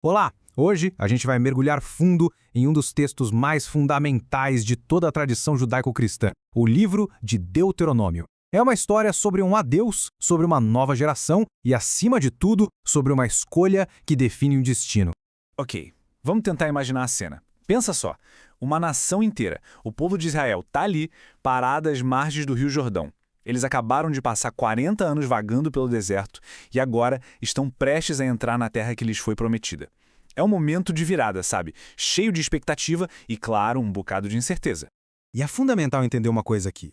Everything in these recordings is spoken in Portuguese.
Olá! Hoje a gente vai mergulhar fundo em um dos textos mais fundamentais de toda a tradição judaico-cristã, o livro de Deuteronômio. É uma história sobre um adeus, sobre uma nova geração e, acima de tudo, sobre uma escolha que define um destino. Ok, vamos tentar imaginar a cena. Pensa só, uma nação inteira, o povo de Israel, está ali, parada às margens do Rio Jordão. Eles acabaram de passar 40 anos vagando pelo deserto e agora estão prestes a entrar na terra que lhes foi prometida. É um momento de virada, sabe? Cheio de expectativa e, claro, um bocado de incerteza. E é fundamental entender uma coisa aqui.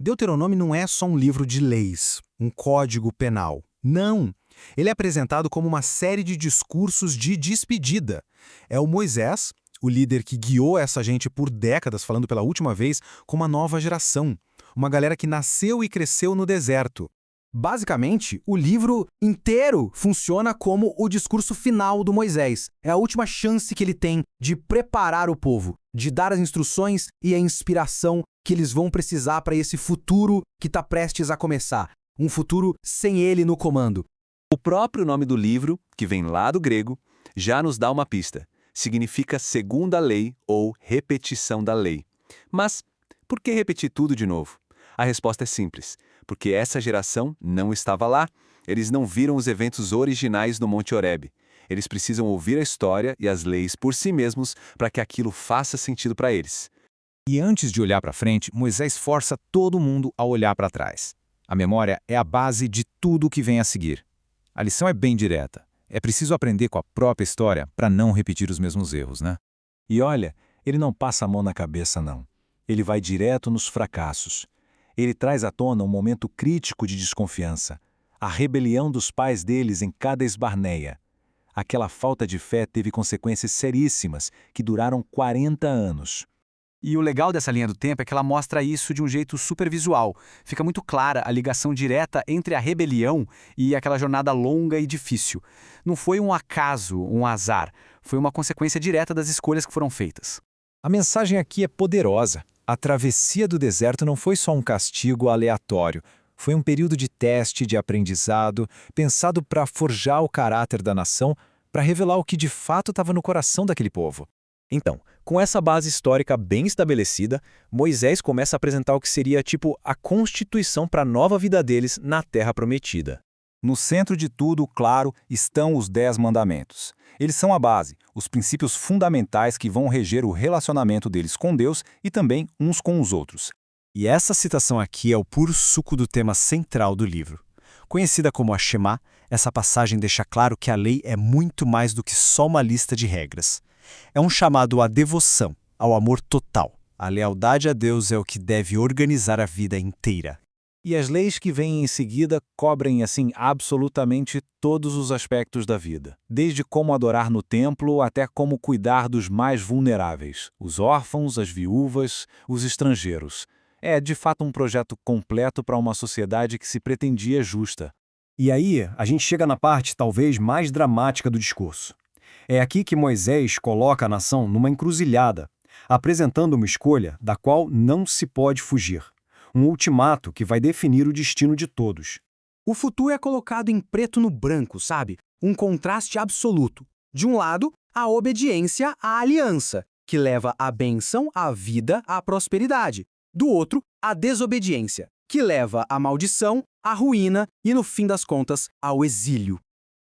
Deuteronômio não é só um livro de leis, um código penal. Não! Ele é apresentado como uma série de discursos de despedida. É o Moisés, o líder que guiou essa gente por décadas, falando pela última vez, com uma nova geração. Uma galera que nasceu e cresceu no deserto. Basicamente, o livro inteiro funciona como o discurso final do Moisés. É a última chance que ele tem de preparar o povo, de dar as instruções e a inspiração que eles vão precisar para esse futuro que está prestes a começar. Um futuro sem ele no comando. O próprio nome do livro, que vem lá do grego, já nos dá uma pista. Significa segunda lei ou repetição da lei. Mas por que repetir tudo de novo? A resposta é simples, porque essa geração não estava lá. Eles não viram os eventos originais no Monte Horebe. Eles precisam ouvir a história e as leis por si mesmos para que aquilo faça sentido para eles. E antes de olhar para frente, Moisés força todo mundo a olhar para trás. A memória é a base de tudo o que vem a seguir. A lição é bem direta. É preciso aprender com a própria história para não repetir os mesmos erros, né? E olha, ele não passa a mão na cabeça, não. Ele vai direto nos fracassos. Ele traz à tona um momento crítico de desconfiança, a rebelião dos pais deles em Cades Barneia. Aquela falta de fé teve consequências seríssimas que duraram 40 anos. E o legal dessa linha do tempo é que ela mostra isso de um jeito super visual. Fica muito clara a ligação direta entre a rebelião e aquela jornada longa e difícil. Não foi um acaso, um azar. Foi uma consequência direta das escolhas que foram feitas. A mensagem aqui é poderosa. A travessia do deserto não foi só um castigo aleatório. Foi um período de teste, de aprendizado, pensado para forjar o caráter da nação, para revelar o que de fato estava no coração daquele povo. Então, com essa base histórica bem estabelecida, Moisés começa a apresentar o que seria tipo a constituição para a nova vida deles na Terra Prometida. No centro de tudo, claro, estão os 10 mandamentos. Eles são a base, os princípios fundamentais que vão reger o relacionamento deles com Deus e também uns com os outros. E essa citação aqui é o puro suco do tema central do livro. Conhecida como a Shema, essa passagem deixa claro que a lei é muito mais do que só uma lista de regras. É um chamado à devoção, ao amor total. A lealdade a Deus é o que deve organizar a vida inteira. E as leis que vêm em seguida cobrem, assim, absolutamente todos os aspectos da vida. Desde como adorar no templo até como cuidar dos mais vulneráveis, os órfãos, as viúvas, os estrangeiros. É, de fato, um projeto completo para uma sociedade que se pretendia justa. E aí, a gente chega na parte talvez mais dramática do discurso. É aqui que Moisés coloca a nação numa encruzilhada, apresentando uma escolha da qual não se pode fugir. Um ultimato que vai definir o destino de todos. O futuro é colocado em preto no branco, sabe? Um contraste absoluto. De um lado, a obediência à aliança, que leva à bênção, à vida, à prosperidade. Do outro, a desobediência, que leva à maldição, à ruína e, no fim das contas, ao exílio.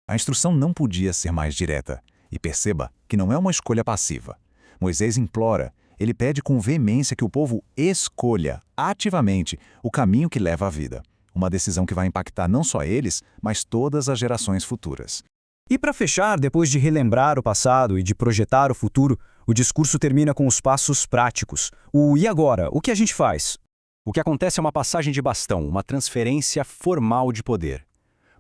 A instrução não podia ser mais direta. E perceba que não é uma escolha passiva. Moisés implora, ele pede com veemência que o povo escolha, ativamente, o caminho que leva à vida. Uma decisão que vai impactar não só eles, mas todas as gerações futuras. E para fechar, depois de relembrar o passado e de projetar o futuro, o discurso termina com os passos práticos. O e agora? O que a gente faz? O que acontece é uma passagem de bastão, uma transferência formal de poder.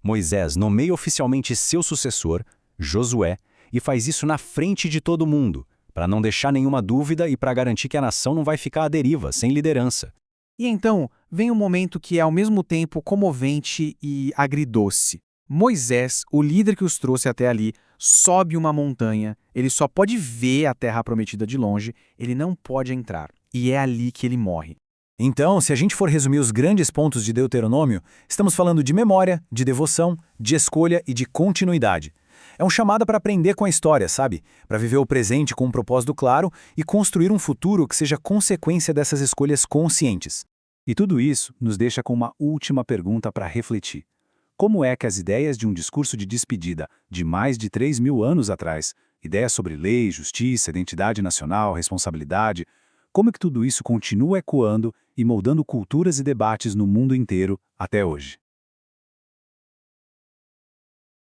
Moisés nomeia oficialmente seu sucessor, Josué, e faz isso na frente de todo mundo, para não deixar nenhuma dúvida e para garantir que a nação não vai ficar à deriva, sem liderança. E então, vem um momento que é ao mesmo tempo comovente e agridoce. Moisés, o líder que os trouxe até ali, sobe uma montanha, ele só pode ver a terra prometida de longe, ele não pode entrar. E é ali que ele morre. Então, se a gente for resumir os grandes pontos de Deuteronômio, estamos falando de memória, de devoção, de escolha e de continuidade. É um chamado para aprender com a história, sabe? Para viver o presente com um propósito claro e construir um futuro que seja consequência dessas escolhas conscientes. E tudo isso nos deixa com uma última pergunta para refletir. Como é que as ideias de um discurso de despedida de mais de 3.000 anos atrás, ideias sobre lei, justiça, identidade nacional, responsabilidade, como é que tudo isso continua ecoando e moldando culturas e debates no mundo inteiro até hoje?